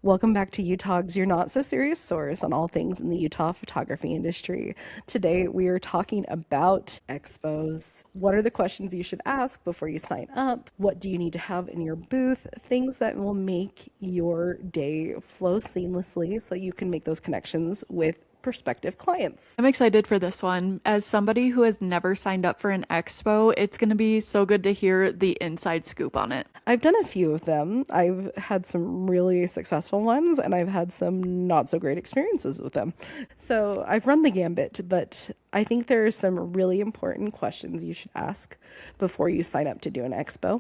Welcome back to Utah's Your Not So Serious source on all things in the Utah photography industry. Today we are talking about expos. What are the questions you should ask before you sign up? What do you need to have in your booth? Things that will make your day flow seamlessly so you can make those connections with prospective clients. I'm excited for this one. As somebody who has never signed up for an expo, it's going to be so good to hear the inside scoop on it. I've done a few of them. I've had some really successful ones and I've had some not so great experiences with them. So I've run the gambit, but I think there are some really important questions you should ask before you sign up to do an expo.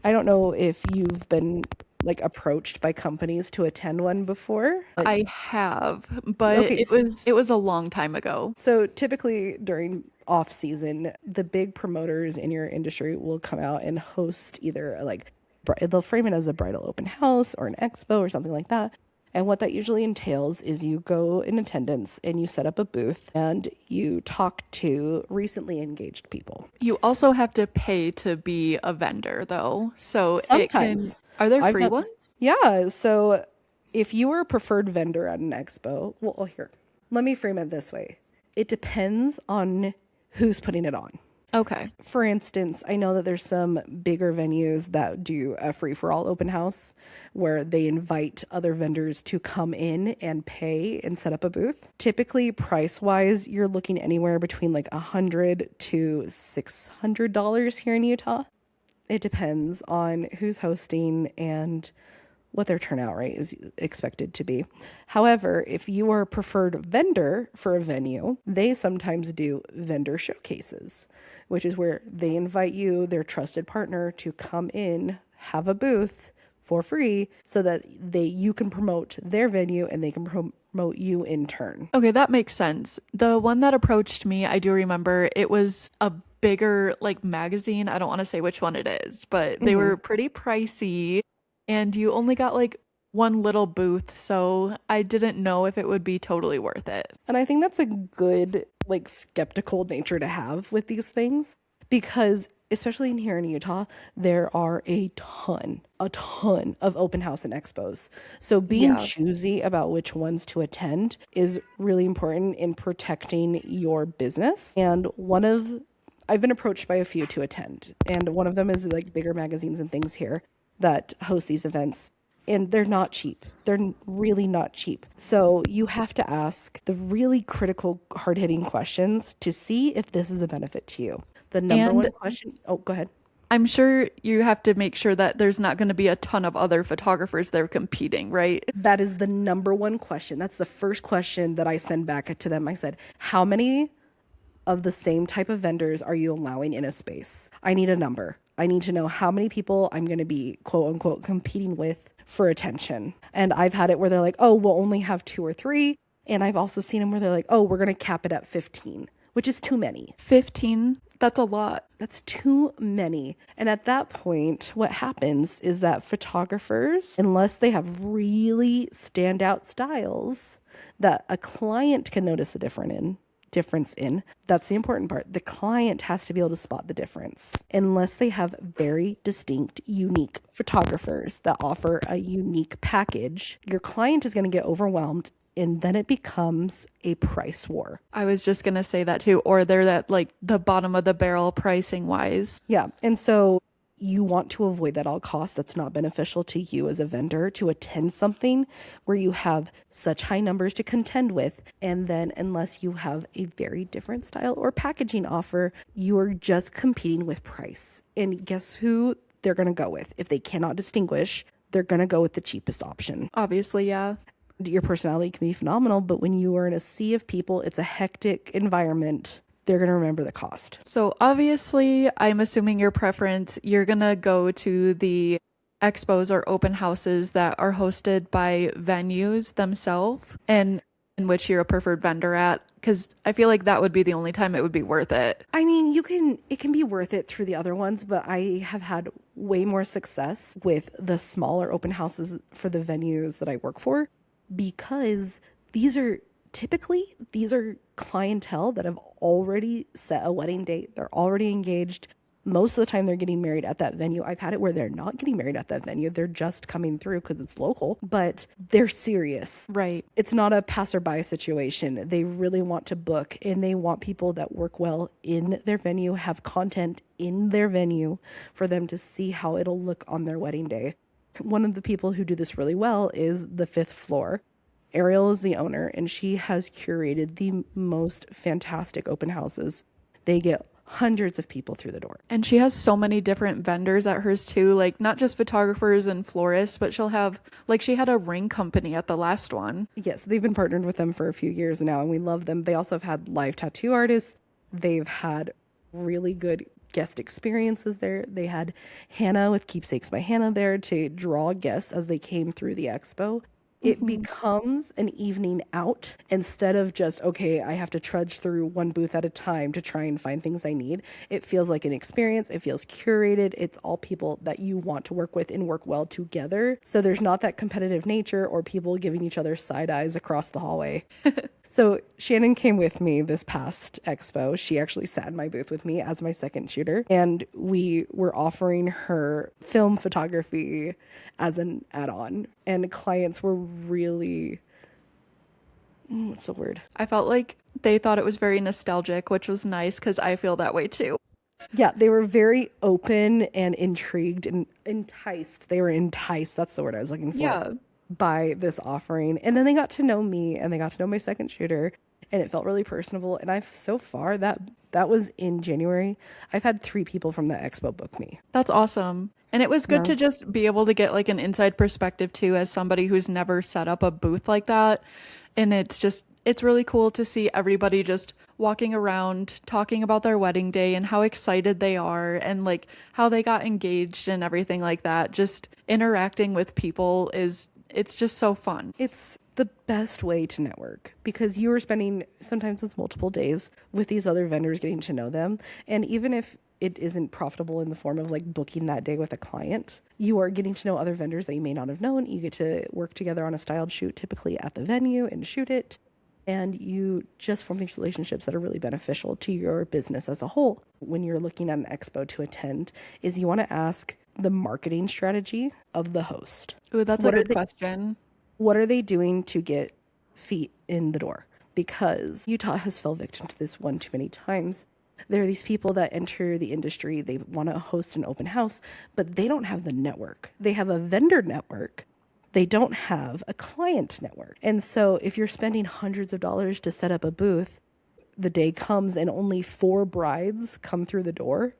I don't know if you've been approached by companies to attend one before. I have, but Okay, it was a long time ago. so typically during off season, the big promoters in your industry will come out and host either they'll frame it as a bridal open house or an expo or something like that. And what that usually entails is you go in attendance and you set up a booth and you talk to recently engaged people. You also have to pay to be a vendor though. So Sometimes are there I've free done, ones? yeah. So if you are a preferred vendor at an expo, well, here, let me frame it this way. It depends on who's putting it on. Okay. For instance, I know that there's some bigger venues that do a free for all open house where they invite other vendors to come in and pay and set up a booth. Typically, price wise, you're looking anywhere between like $100 to $600 here in Utah. It depends on who's hosting and what their turnout rate is expected to be. However, if you are a preferred vendor for a venue, they sometimes do vendor showcases, which is where they invite you, their trusted partner, to come in, have a booth for free so that you can promote their venue and they can promote you in turn. Okay, that makes sense. The one that approached me, I do remember it was a bigger like magazine. I don't want to say which one it is, but they were pretty pricey and you only got like one little booth, so I didn't know if it would be totally worth it. And I think that's a good, skeptical nature to have with these things because, especially in here in Utah, there are a ton of open house and expos. So being Yeah. choosy about which ones to attend is really important in protecting your business. And I've been approached by a few to attend, and one of them is like bigger magazines and things here that host these events, and they're not cheap. They're really not cheap. So you have to ask the really critical, hard-hitting questions to see if this is a benefit to you. The number And one question, oh, go ahead. I'm sure you have to make sure that there's not going to be a ton of other photographers there competing, right? That is the number one question. That's the first question that I send back to them. I said, how many of the same type of vendors are you allowing in a space? I need a number. I need to know how many people I'm going to be quote unquote competing with for attention. And I've had it where they're like, oh, we'll only have 2 or 3. And I've also seen them where they're like, oh, we're going to cap it at 15, which is too many. 15, that's a lot. That's too many. And at that point, what happens is that photographers, unless they have really standout styles that a client can notice the difference in, that's the important part. The client has to be able to spot the difference. Unless they have very distinct, unique photographers that offer a unique package, your client is going to get overwhelmed and then it becomes a price war. I was just going to say that too. Or they're at like the bottom of the barrel pricing wise. Yeah. And so you want to avoid that at all costs. That's not beneficial to you as a vendor to attend something where you have such high numbers to contend with. And then unless you have a very different style or packaging offer, you're just competing with price. And guess who they're going to go with? If they cannot distinguish, they're going to go with the cheapest option. Obviously, yeah. Your personality can be phenomenal, but when you are in a sea of people, it's a hectic environment. They're going to remember the cost. So obviously, I'm assuming your preference, you're going to go to the expos or open houses that are hosted by venues themselves and in which you're a preferred vendor at, because I feel like that would be the only time it would be worth it. I mean, it can be worth it through the other ones, but I have had way more success with the smaller open houses for the venues that I work for because these are clientele that have already set a wedding date. They're already engaged. Most of the time they're getting married at that venue. I've had it where they're not getting married at that venue. They're just coming through because it's local, but they're serious. Right. It's not a passerby situation. They really want to book, and they want people that work well in their venue, have content in their venue for them to see how it'll look on their wedding day. One of the people who do this really well is the fifth floor. Ariel is the owner, and she has curated the most fantastic open houses. They get hundreds of people through the door. And she has so many different vendors at hers too, like not just photographers and florists, but she'll have, like, she had a ring company at the last one. Yes, they've been partnered with them for a few years now, and we love them. They also have had live tattoo artists. They've had really good guest experiences there. They had Hannah with Keepsakes by Hannah there to draw guests as they came through the expo. It becomes an evening out instead of just, okay, I have to trudge through one booth at a time to try and find things I need. It feels like an experience. It feels curated. It's all people that you want to work with and work well together. So there's not that competitive nature or people giving each other side eyes across the hallway. So Shannon came with me this past expo. She actually sat in my booth with me as my second shooter, and we were offering her film photography as an add-on, and clients were really, what's the word? I felt like they thought it was very nostalgic, which was nice because I feel that way too. Yeah, they were very open and intrigued and enticed. They were enticed. That's the word I was looking for. Yeah. By this offering. And then they got to know me and they got to know my second shooter, and it felt really personable. And I've so far that was in January. I've had 3 people from the expo book me. That's awesome. And it was good to just be able to get like an inside perspective too, as somebody who's never set up a booth like that. And it's really cool to see everybody just walking around talking about their wedding day and how excited they are and like how they got engaged and everything like that. Just interacting with people it's just so fun. It's the best way to network because you are spending, sometimes it's multiple days with these other vendors, getting to know them. And even if it isn't profitable in the form of like booking that day with a client, you are getting to know other vendors that you may not have known. You get to work together on a styled shoot, typically at the venue, and shoot it. And you just form these relationships that are really beneficial to your business as a whole. When you're looking at an expo to attend, is you want to ask the marketing strategy of the host. Ooh, that's a good question. What are they doing to get feet in the door? Because Utah has fell victim to this one too many times. There are these people that enter the industry, they want to host an open house, but they don't have the network. They have a vendor network. They don't have a client network. And so if you're spending hundreds of dollars to set up a booth, the day comes and only 4 brides come through the door,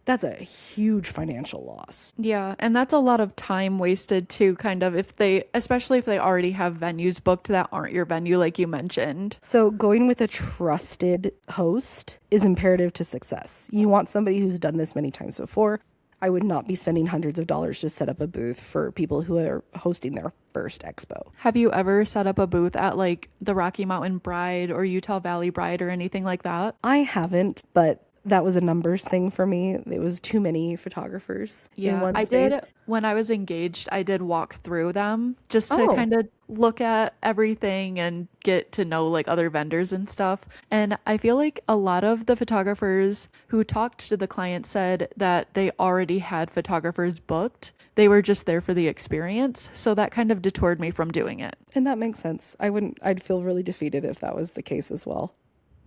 that's a huge financial loss. Yeah, and that's a lot of time wasted too, kind of, especially if they already have venues booked that aren't your venue, like you mentioned. So going with a trusted host is imperative to success. You want somebody who's done this many times before. I would not be spending hundreds of dollars to set up a booth for people who are hosting their first expo. Have you ever set up a booth at like the Rocky Mountain Bride or Utah Valley Bride or anything like that? I haven't, but that was a numbers thing for me. It was too many photographers in one space. I did, when I was engaged, I did walk through them just to kind of look at everything and get to know like other vendors and stuff. And I feel like a lot of the photographers who talked to the client said that they already had photographers booked. They were just there for the experience. So that kind of detoured me from doing it. And that makes sense. I'd feel really defeated if that was the case as well.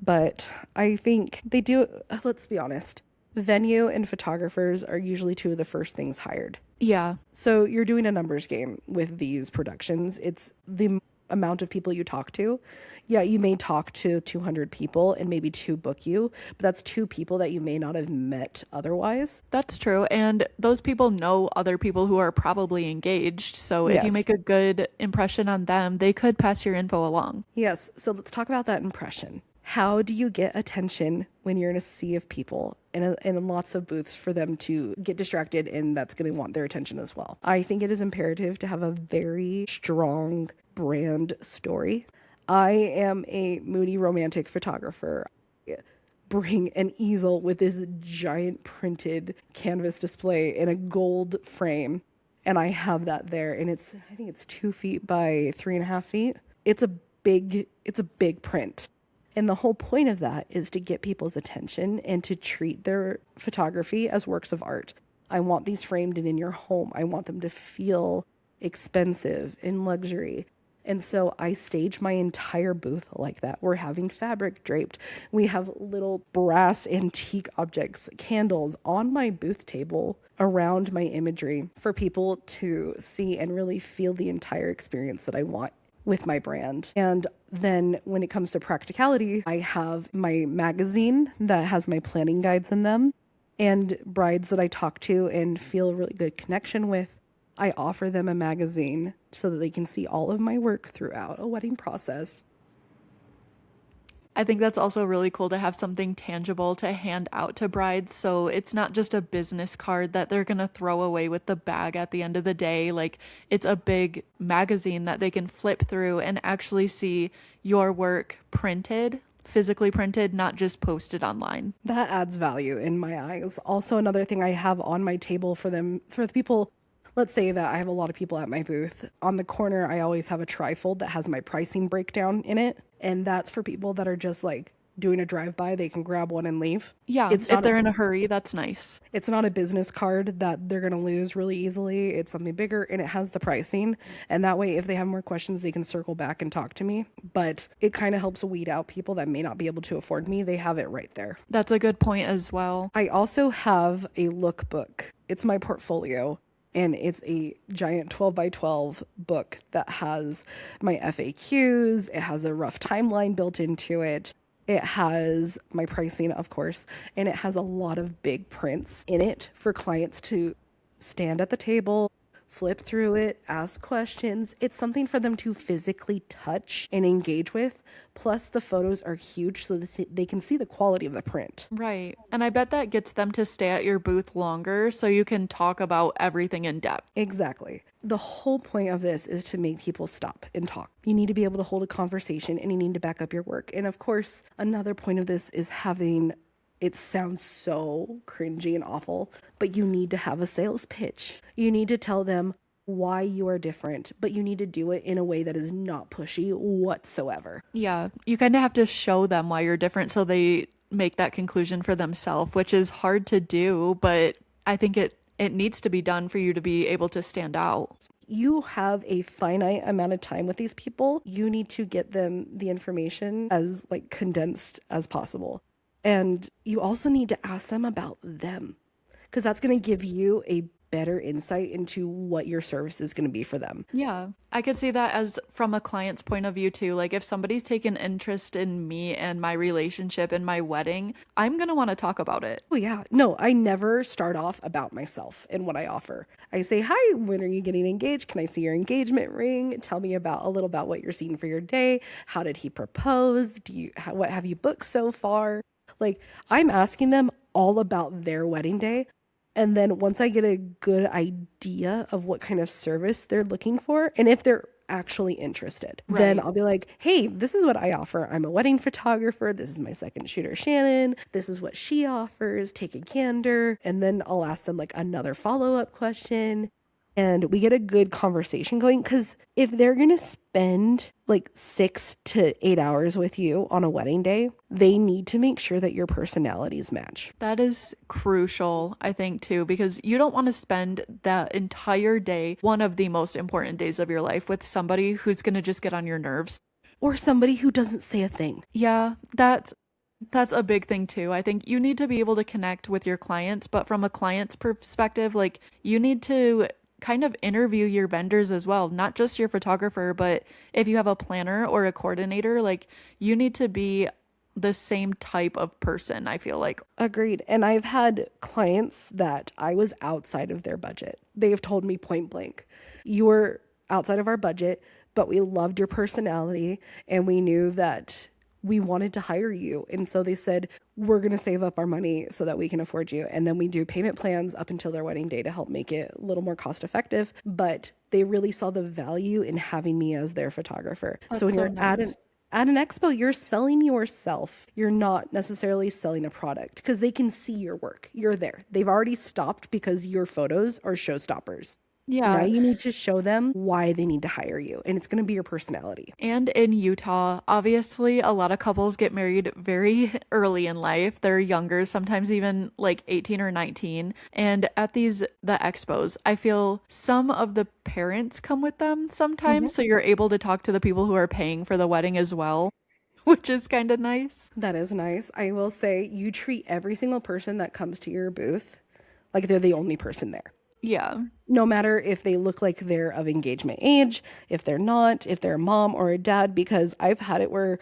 But I think they do, let's be honest, venue and photographers are usually 2 of the first things hired. Yeah. So you're doing a numbers game with these productions. It's the amount of people you talk to. Yeah, you may talk to 200 people and maybe 2 book you, but that's 2 people that you may not have met otherwise. That's true. And those people know other people who are probably engaged. So if you make a good impression on them, they could pass your info along. Yes. So let's talk about that impression. How do you get attention when you're in a sea of people and lots of booths for them to get distracted, and that's going to want their attention as well? I think it is imperative to have a very strong brand story. I am a moody romantic photographer. I bring an easel with this giant printed canvas display in a gold frame, and I have that there, and I think it's 2 feet by 3.5 feet. It's a big print. And the whole point of that is to get people's attention and to treat their photography as works of art. I want these framed and in your home. I want them to feel expensive in luxury. And so I stage my entire booth like that. We're having fabric draped. We have little brass antique objects, candles on my booth table around my imagery for people to see and really feel the entire experience that I want with my brand. And then when it comes to practicality, I have my magazine that has my planning guides in them, and brides that I talk to and feel a really good connection with, I offer them a magazine so that they can see all of my work throughout a wedding process. I think that's also really cool to have something tangible to hand out to brides. So it's not just a business card that they're going to throw away with the bag at the end of the day. Like, it's a big magazine that they can flip through and actually see your work printed, physically printed, not just posted online. That adds value in my eyes. Also, another thing I have on my table for them, for the people, let's say that I have a lot of people at my booth. On the corner, I always have a trifold that has my pricing breakdown in it. And that's for people that are just like doing a drive-by. They can grab one and leave. Yeah, if they're in a hurry, that's nice. It's not a business card that they're going to lose really easily. It's something bigger, and it has the pricing. And that way, if they have more questions, they can circle back and talk to me. But it kind of helps weed out people that may not be able to afford me. They have it right there. That's a good point as well. I also have a lookbook. It's my portfolio. And it's a giant 12 by 12 book that has my FAQs. It has a rough timeline built into it. It has my pricing, of course, and it has a lot of big prints in it for clients to stand at the table, flip through it, ask questions. It's something for them to physically touch and engage with. Plus, the photos are huge so that they can see the quality of the print. Right. And I bet that gets them to stay at your booth longer so you can talk about everything in depth. Exactly. The whole point of this is to make people stop and talk. You need to be able to hold a conversation, and you need to back up your work. And of course, another point of this is having, it sounds so cringy and awful, but you need to have a sales pitch. You need to tell them why you are different, but you need to do it in a way that is not pushy whatsoever. Yeah, you kind of have to show them why you're different so they make that conclusion for themselves, which is hard to do, but I think it needs to be done for you to be able to stand out. You have a finite amount of time with these people. You need to get them the information as like condensed as possible. And you also need to ask them about them, because that's going to give you a better insight into what your service is going to be for them. Yeah, I could see that as from a client's point of view too. Like, if somebody's taken interest in me and my relationship and my wedding, I'm going to want to talk about it. Oh yeah. No, I never start off about myself and what I offer. I say, hi, when are you getting engaged? Can I see your engagement ring? Tell me about a little about what you're seeing for your day. How did he propose? What have you booked so far? Like, I'm asking them all about their wedding day. And then once I get a good idea of what kind of service they're looking for, and if they're actually interested, then I'll be like, hey, this is what I offer. I'm a wedding photographer. This is my second shooter, Shannon. This is what she offers. Take a gander. And then I'll ask them like another follow-up question. And we get a good conversation going, because if they're going to spend like 6 to 8 hours with you on a wedding day, they need to make sure that your personalities match. That is crucial, I think, too, because you don't want to spend that entire day, one of the most important days of your life, with somebody who's going to just get on your nerves. Or somebody who doesn't say a thing. Yeah, that's a big thing too. I think you need to be able to connect with your clients, but from a client's perspective, like, you need to kind of interview your vendors as well, not just your photographer, but if you have a planner or a coordinator, like, you need to be the same type of person, I feel like. Agreed. And I've had clients that I was outside of their budget. They have told me point blank, you were outside of our budget, but we loved your personality and we knew that we wanted to hire you. And so they said, we're going to save up our money so that we can afford you. And then we do payment plans up until their wedding day to help make it a little more cost effective. But they really saw the value in having me as their photographer. So when you're nice. At an expo, you're selling yourself. You're not necessarily selling a product, because they can see your work. You're there. They've already stopped because your photos are showstoppers. Now Yeah. you need to show them why they need to hire you, and it's going to be your personality. And in Utah, obviously, a lot of couples get married very early in life. They're younger, sometimes even like 18 or 19. And at the expos, I feel some of the parents come with them Mhm. sometimes. So you're able to talk to the people who are paying for the wedding as well, which is kind of nice. That is nice. I will say you treat every single person that comes to your booth like they're the only person there. Yeah. No matter if they look like they're of engagement age, if they're not, if they're a mom or a dad, because I've had it where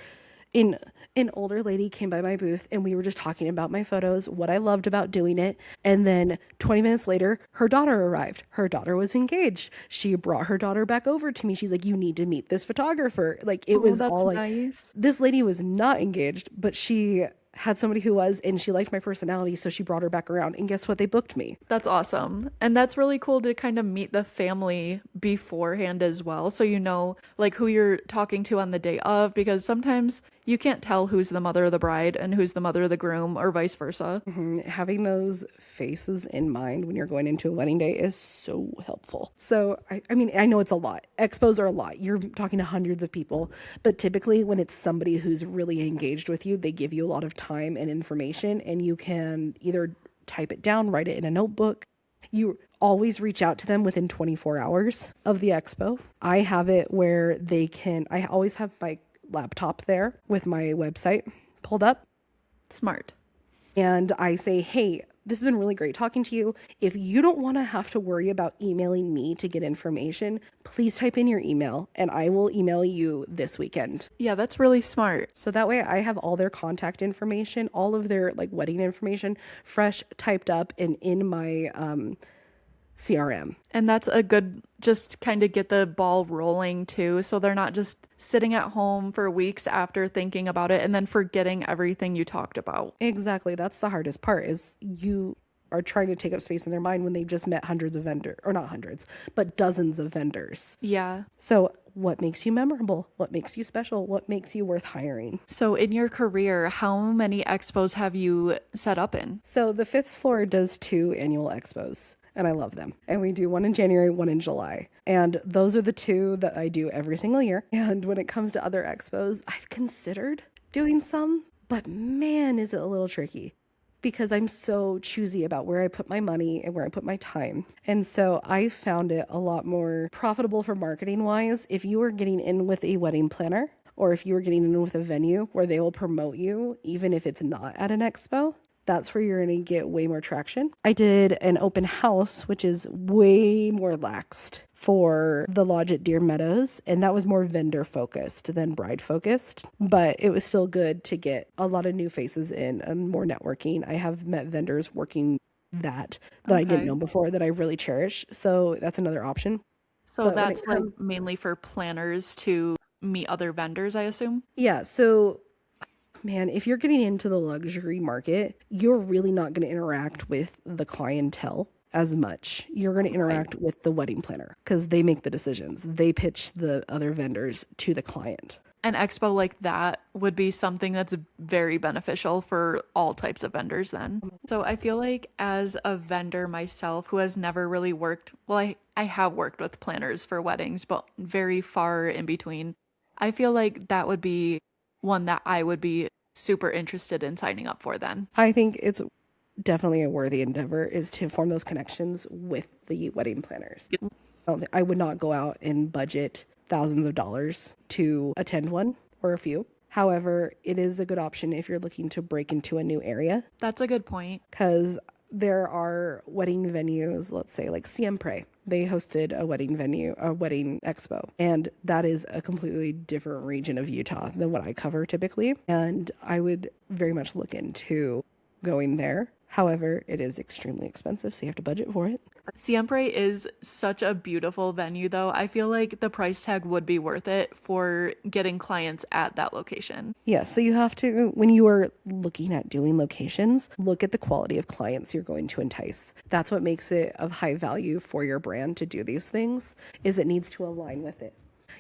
in an older lady came by my booth and we were just talking about my photos, what I loved about doing it. And then 20 minutes later, her daughter arrived. Her daughter was engaged. She brought her daughter back over to me. She's like, "You need to meet this photographer." Like it Oh, was that's all like, nice. this lady was not engaged, but she had somebody who was, and she liked my personality. So she brought her back around. And guess what? They booked me. That's awesome. And that's really cool to kind of meet the family beforehand as well. So you know, like who you're talking to on the day of, because sometimes you can't tell who's the mother of the bride and who's the mother of the groom or vice versa. Having those faces in mind when you're going into a wedding day is so helpful. So, I mean, I know it's a lot. Expos are a lot. You're talking to hundreds of people, but typically when it's somebody who's really engaged with you, they give you a lot of time and information, and you can either type it down, write it in a notebook. You always reach out to them within 24 hours of the expo. I have it where I always have my laptop there with my website pulled up, Smart. and I say, "Hey, this has been really great talking to you. If you don't want to have to worry about emailing me to get information, please type in your email and I will email you this weekend." Yeah, that's really smart. So that way I have all their contact information, all of their like wedding information fresh, typed up and in my CRM. And that's a good, just kind of get the ball rolling too. So they're not just sitting at home for weeks after thinking about it and then forgetting everything you talked about. Exactly. That's the hardest part is you are trying to take up space in their mind when they've just met hundreds of vendors, or not hundreds, but dozens of vendors. Yeah. So what makes you memorable? What makes you special? What makes you worth hiring? So in your career, how many expos have you set up in? So the fifth floor does 2 annual expos, and I love them. And we do one in January, one in July. And those are the 2 that I do every single year. And when it comes to other expos, I've considered doing some, but man, is it a little tricky because I'm so choosy about where I put my money and where I put my time. And so I found it a lot more profitable for marketing wise if you are getting in with a wedding planner or if you are getting in with a venue where they will promote you, even if it's not at an expo. That's where you're going to get way more traction. I did an open house, which is way more laxed for the lodge at Deer Meadows, and that was more vendor focused than bride focused, but it was still good to get a lot of new faces in and more networking. I have met vendors working that I didn't Okay. know before that I really cherish, so that's another option. So But when that's it like comes, mainly for planners to meet other vendors, I assume. yeah, so man, if you're getting into the luxury market, you're really not going to interact with the clientele as much. You're going to Right. interact with the wedding planner because they make the decisions. They pitch the other vendors to the client. An expo like that would be something that's very beneficial for all types of vendors then. So I feel like as a vendor myself who has never really worked, well, I have worked with planners for weddings, but very far in between. I feel like that would be one that I would be super interested in signing up for then. I think it's definitely a worthy endeavor is to form those connections with the wedding planners. I would not go out and budget thousands of dollars to attend one or a few. However, it is a good option if you're looking to break into a new area That's a good point. because there are wedding venues, let's say like Siempre. They hosted a wedding venue, a wedding expo, and that is a completely different region of Utah than what I cover typically. And I would very much look into going there. However, it is extremely expensive, so you have to budget for it. Siempre is such a beautiful venue, though. I feel like the price tag would be worth it for getting clients at that location. Yes, so you have to, when you are looking at doing locations, look at the quality of clients you're going to entice. That's what makes it of high value for your brand to do these things, is it needs to align with it.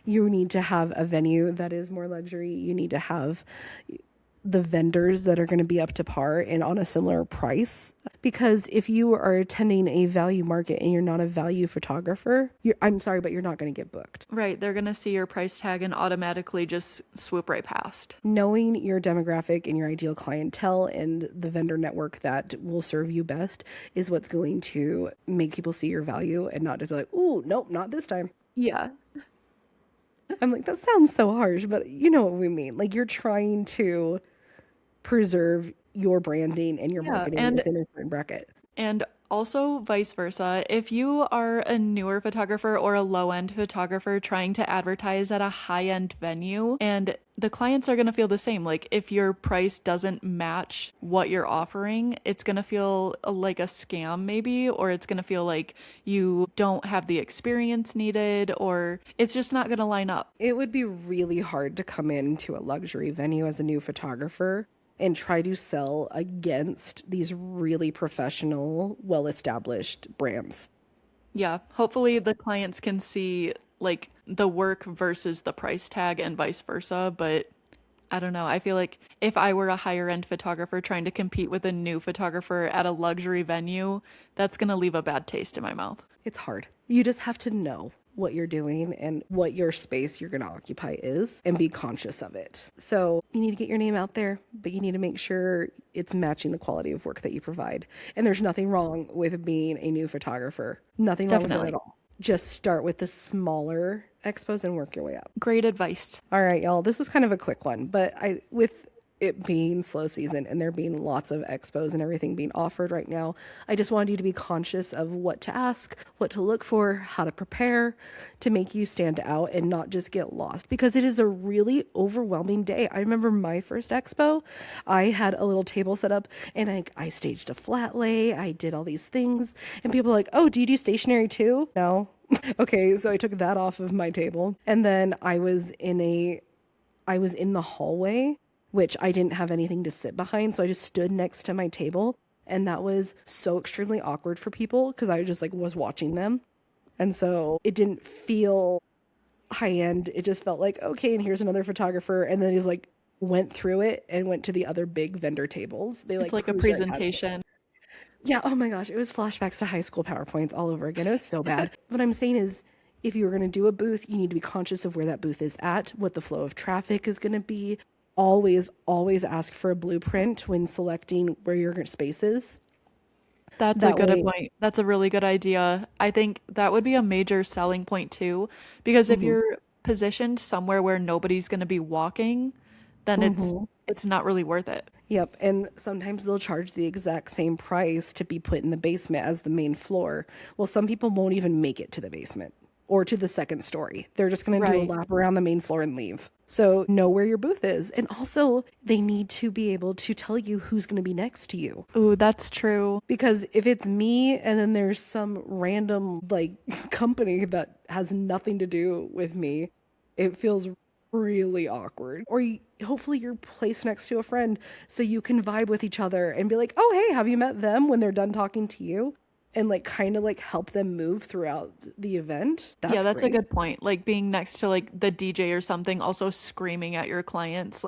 You need to have a venue that is more luxury. You need to have the vendors that are going to be up to par and on a similar price. Because if you are attending a value market and you're not a value photographer, I'm sorry, but you're not going to get booked. Right. They're going to see your price tag and automatically just swoop right past. Knowing your demographic and your ideal clientele and the vendor network that will serve you best is what's going to make people see your value and not just be like, ooh, nope, not this time. Yeah. I'm like, that sounds so harsh, but you know what we mean. Like, you're trying to preserve your branding and your marketing within a certain bracket. And also vice versa. If you are a newer photographer or a low-end photographer trying to advertise at a high-end venue, and the clients are going to feel the same. Like if your price doesn't match what you're offering, it's going to feel like a scam maybe, or it's going to feel like you don't have the experience needed, or it's just not going to line up. It would be really hard to come into a luxury venue as a new photographer and try to sell against these really professional, well-established brands. Yeah, hopefully the clients can see like the work versus the price tag and vice versa, but I don't know. I feel like if I were a higher end photographer trying to compete with a new photographer at a luxury venue, that's going to leave a bad taste in my mouth. It's hard. You just have to know what you're doing and what your space you're going to occupy is and be conscious of it. So you need to get your name out there, but you need to make sure it's matching the quality of work that you provide. And there's nothing wrong with being a new photographer. Nothing wrong with it at all. Just start with the smaller expos and work your way up. Great advice. All right, y'all. This is kind of a quick one, but with it being slow season and there being lots of expos and everything being offered right now, I just wanted you to be conscious of what to ask, what to look for, how to prepare to make you stand out and not just get lost, because it is a really overwhelming day. I remember my first expo, I had a little table set up and I staged a flat lay. I did all these things and people were like, oh, do you do stationary too? No. Okay, so I took that off of my table and then I was in the hallway, which I didn't have anything to sit behind. So I just stood next to my table. And that was so extremely awkward for people because I just was watching them. And so it didn't feel high end. It just felt like, okay, and here's another photographer. And then he's went through it and went to the other big vendor tables. It's like a presentation. Yeah. Oh my gosh. It was flashbacks to high school PowerPoints all over again. It was so bad. What I'm saying is, if you're going to do a booth, you need to be conscious of where that booth is at, what the flow of traffic is going to be. Always ask for a blueprint when selecting where your space is. That's a good point. That's a really good idea. I think that would be a major selling point too, because if you're positioned somewhere where nobody's going to be walking, then it's not really worth it. Yep. And sometimes they'll charge the exact same price to be put in the basement as the main floor. Well, some people won't even make it to the basement or to the second story. They're just going to do a lap around the main floor and leave. So know where your booth is. And also they need to be able to tell you who's going to be next to you. Ooh, that's true. Because if it's me and then there's some random company that has nothing to do with me, it feels really awkward. Or hopefully you're placed next to a friend so you can vibe with each other and be like, oh, hey, have you met them when they're done talking to you? And help them move throughout the event. That's great. A good point. Being next to the DJ or something, also screaming at your clients.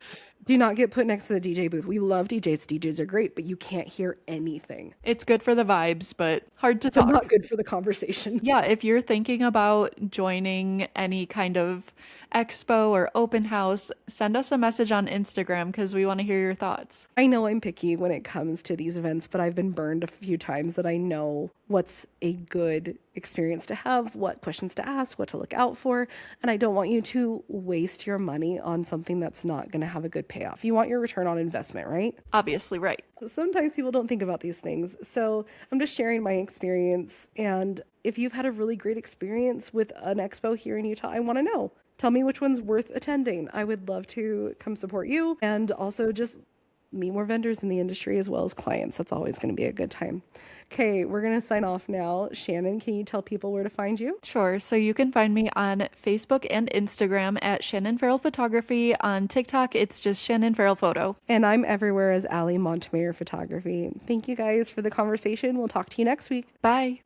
Do not get put next to the DJ booth. We love DJs. DJs are great, but you can't hear anything. It's good for the vibes, but hard to talk. Not good for the conversation. Yeah, if you're thinking about joining any kind of expo or open house, send us a message on Instagram because we want to hear your thoughts. I know I'm picky when it comes to these events, but I've been burned a few times that I know what's a good experience to have, what questions to ask, what to look out for. And I don't want you to waste your money on something that's not going to have a good payoff. You want your return on investment, right? Obviously, right. Sometimes people don't think about these things. So I'm just sharing my experience. And if you've had a really great experience with an expo here in Utah, I want to know. Tell me which one's worth attending. I would love to come support you and also just meet more vendors in the industry as well as clients. That's always going to be a good time. Okay, we're going to sign off now. Shannon, can you tell people where to find you? Sure. So you can find me on Facebook and Instagram at Shannon Ferrell Photography. On TikTok, it's just Shannon Ferrell Photo. And I'm everywhere as Montemayor Photography. Thank you guys for the conversation. We'll talk to you next week. Bye.